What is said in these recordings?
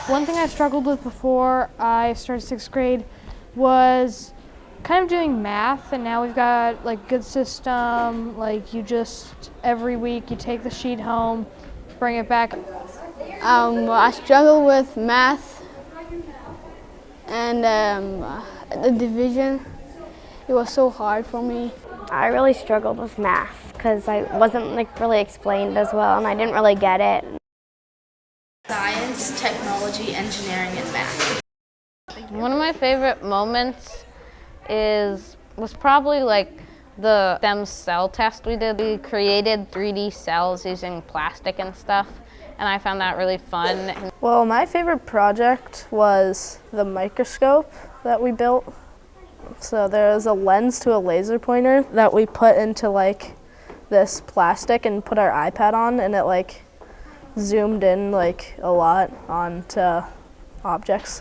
One thing I struggled with before I started sixth grade was kind of doing math, and now we've got like good system. Like you just every week you take the sheet home, bring it back. I struggle with math and the division. It was so hard for me. I really struggled with math because I wasn't really explained as well, and I didn't really get it. Science, technology, engineering, and math. One of my favorite moments was probably the STEM cell test we did. We created 3D cells using plastic and stuff, and I found that really fun. Well, my favorite project was the microscope that we built. So there's a lens to a laser pointer that we put into this plastic and put our iPad on, and it zoomed in a lot onto objects.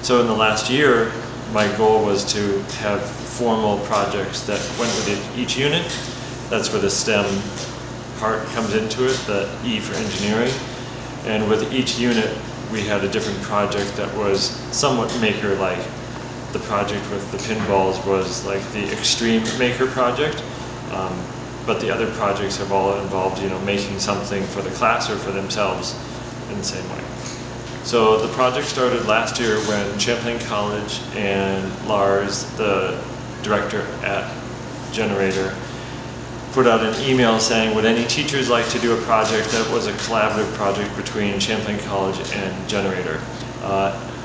So in the last year, my goal was to have formal projects that went with each unit. That's where the STEM part comes into it, the E for engineering. And with each unit, we had a different project that was somewhat maker-like. The project with the pinballs was the extreme maker project, but the other projects have all involved, making something for the class or for themselves in the same way. So the project started last year when Champlain College and Lars, the director at Generator, put out an email saying, would any teachers like to do a project that was a collaborative project between Champlain College and Generator?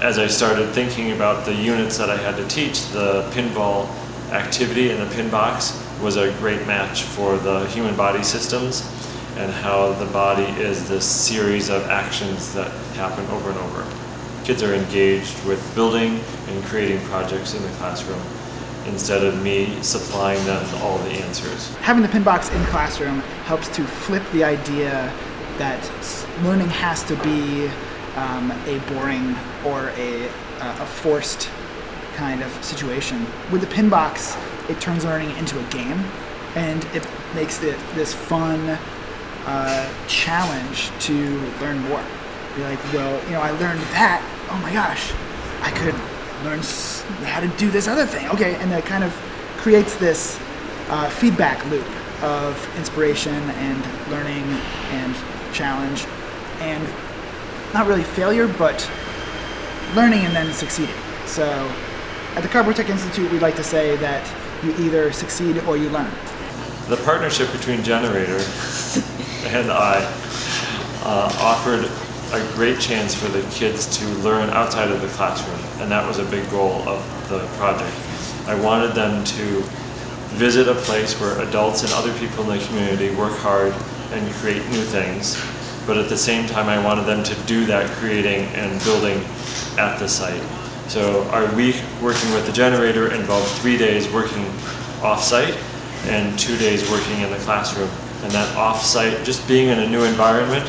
As I started thinking about the units that I had to teach, the pinball activity and the pin box was a great match for the human body systems and how the body is this series of actions that happen over and over. Kids are engaged with building and creating projects in the classroom instead of me supplying them all the answers. Having the pin box in the classroom helps to flip the idea that learning has to be a boring or a forced kind of situation. With the pin box, it turns learning into a game, and it makes it this fun challenge to learn more. Be like, well, I learned that. Oh my gosh, I could learn how to do this other thing. Okay, and it kind of creates this feedback loop of inspiration and learning and challenge, and not really failure, but learning and then succeeding. So at the Cardboard Tech Institute, we like to say that you either succeed or you learn. The partnership between Generator and I offered a great chance for the kids to learn outside of the classroom, and that was a big goal of the project. I wanted them to visit a place where adults and other people in the community work hard and create new things, but at the same time I wanted them to do that creating and building at the site. So our week working with the Generator involved 3 days working off-site and 2 days working in the classroom. And that off-site, just being in a new environment,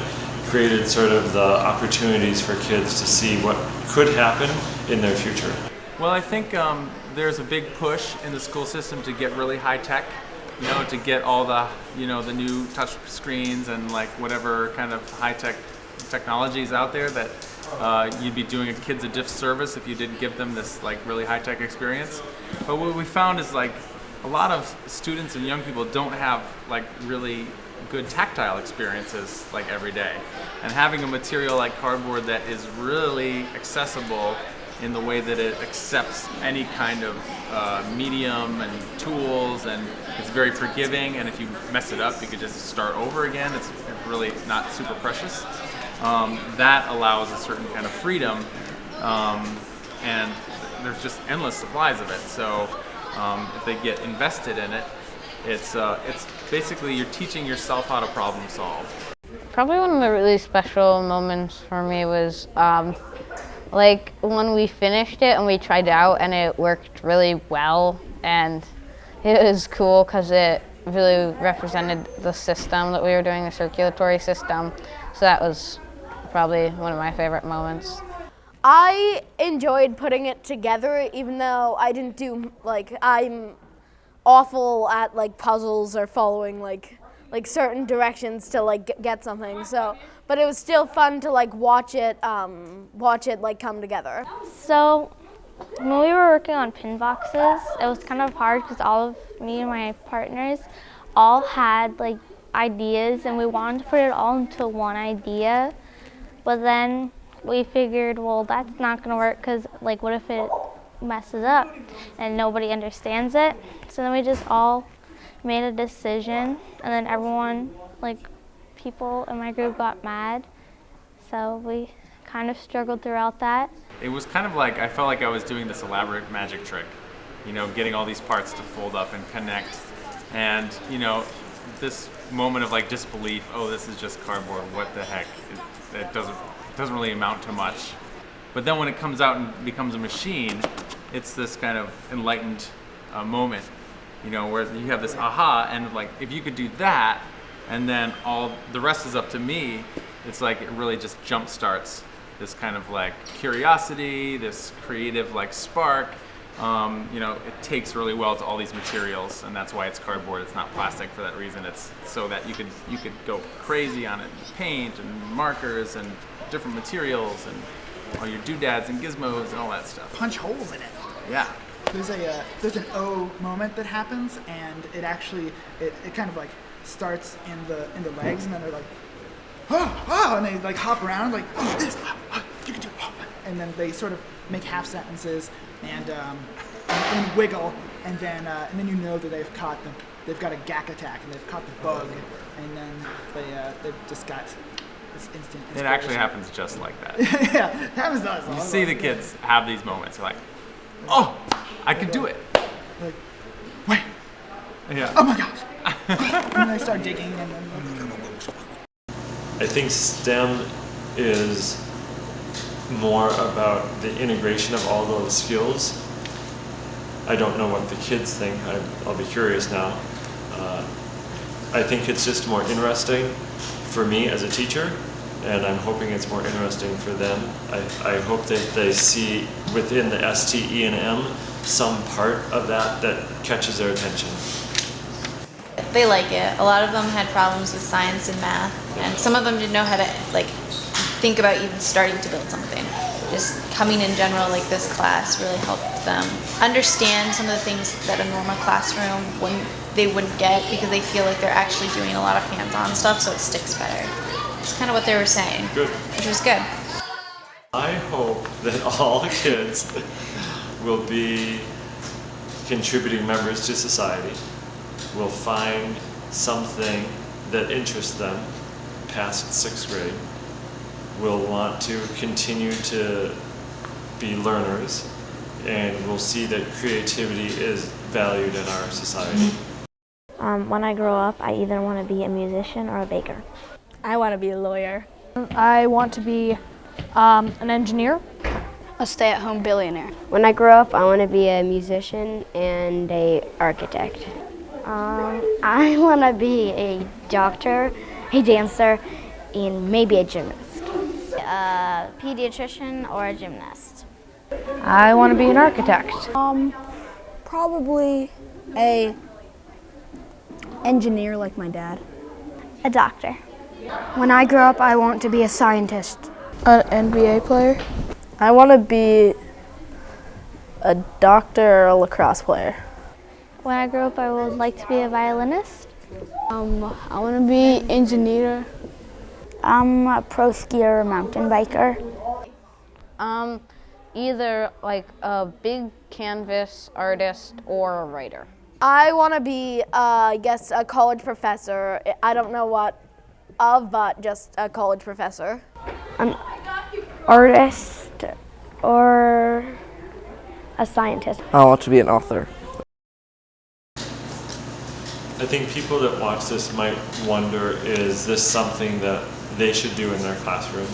created sort of the opportunities for kids to see what could happen in their future. Well, I think there's a big push in the school system to get really high tech, to get all the, the new touch screens and whatever kind of high tech technologies out there that you'd be doing kids a disservice if you didn't give them this really high tech experience. But what we found is a lot of students and young people don't have really good tactile experiences every day, and having a material like cardboard that is really accessible in the way that it accepts any kind of medium and tools, and it's very forgiving, and if you mess it up you could just start over again. It's really not super precious. That allows a certain kind of freedom, and there's just endless supplies of it. So if they get invested in it, it's basically you're teaching yourself how to problem solve. Probably one of the really special moments for me was when we finished it and we tried it out and it worked really well, and it was cool because it really represented the system that we were doing, the circulatory system. So that was probably one of my favorite moments. I enjoyed putting it together, even though I didn't do I'm awful at puzzles or following like certain directions to like get something. So, but it was still fun to like watch it like come together. So when we were working on pin boxes, it was kind of hard because all of me and my partners all had like ideas and we wanted to put it all into one idea. But then we figured, well, that's not going to work because like what if it messes up and nobody understands it? So then we just all made a decision and then everyone, like people in my group got mad. So we kind of struggled throughout that. It was kind of like, I felt like I was doing this elaborate magic trick, you know, getting all these parts to fold up and connect. And, you know, this moment of like disbelief, oh, this is just cardboard, what the heck? It doesn't really amount to much. But then when it comes out and becomes a machine, it's this kind of enlightened moment, you know, where you have this aha, and like, if you could do that, and then all the rest is up to me, it's like it really just jump starts this kind of like curiosity, this creative like spark. You know, it takes really well to all these materials, and that's why it's cardboard. It's not plastic for that reason. It's so that you could go crazy on it, paint and markers and different materials and all your doodads and gizmos and all that stuff. Punch holes in it. Yeah. There's an O moment that happens, and it actually it kind of like starts in the legs, and then they're like, oh, and they like hop around like, oh, this, you can do it, and then they sort of make half sentences and wiggle, and then you know that they've got a GAC attack and they've caught the bug, and then they've just got this instant inspiration. It actually happens just like that. Yeah, it happens to us. You see the kids have these moments. You're like, oh, I could do it. Like, wait, Yeah. oh my gosh. And then they start digging, and then I think STEM is more about the integration of all those skills. I don't know what the kids think. I'll be curious now. I think it's just more interesting for me as a teacher, and I'm hoping it's more interesting for them. I hope that they see within the ST, E, and M some part of that catches their attention. They like it. A lot of them had problems with science and math, and some of them didn't know how to like think about even starting to build something. Just coming in general, like this class really helped them understand some of the things that a normal classroom wouldn't get, because they feel like they're actually doing a lot of hands-on stuff, so it sticks better. It's kind of what they were saying. Good. Which was good. I hope that all kids will be contributing members to society, will find something that interests them past 6th grade, will want to continue to be learners, and will see that creativity is valued in our society. When I grow up, I either want to be a musician or a baker. I want to be a lawyer. I want to be an engineer. A stay-at-home billionaire. When I grow up, I want to be a musician and an architect. I want to be a doctor, a dancer, and maybe a gymnast. A pediatrician or a gymnast. I want to be an architect. Probably a engineer like my dad. A doctor. When I grow up, I want to be a scientist. An NBA player. I want to be a doctor or a lacrosse player. When I grow up, I would like to be a violinist. I want to be engineer. I'm a pro skier or mountain biker. Either like a big canvas artist or a writer. I want to be, I guess, a college professor. I don't know what of, but just a college professor. An artist or a scientist. I want to be an author. I think people that watch this might wonder, is this something that they should do in their classroom?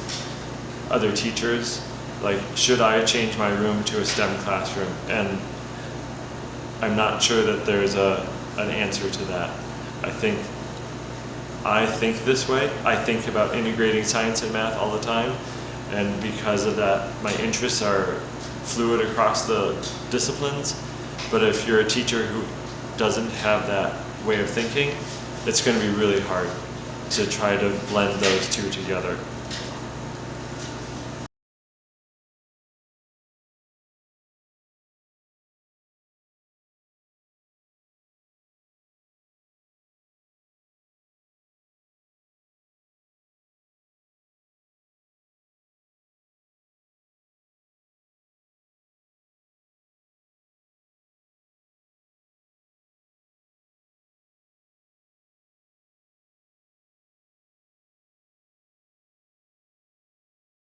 Other teachers, like, should I change my room to a STEM classroom? And I'm not sure that there's an answer to that. I think this way. I think about integrating science and math all the time, and because of that, my interests are fluid across the disciplines. But if you're a teacher who doesn't have that way of thinking, it's going to be really hard to try to blend those two together.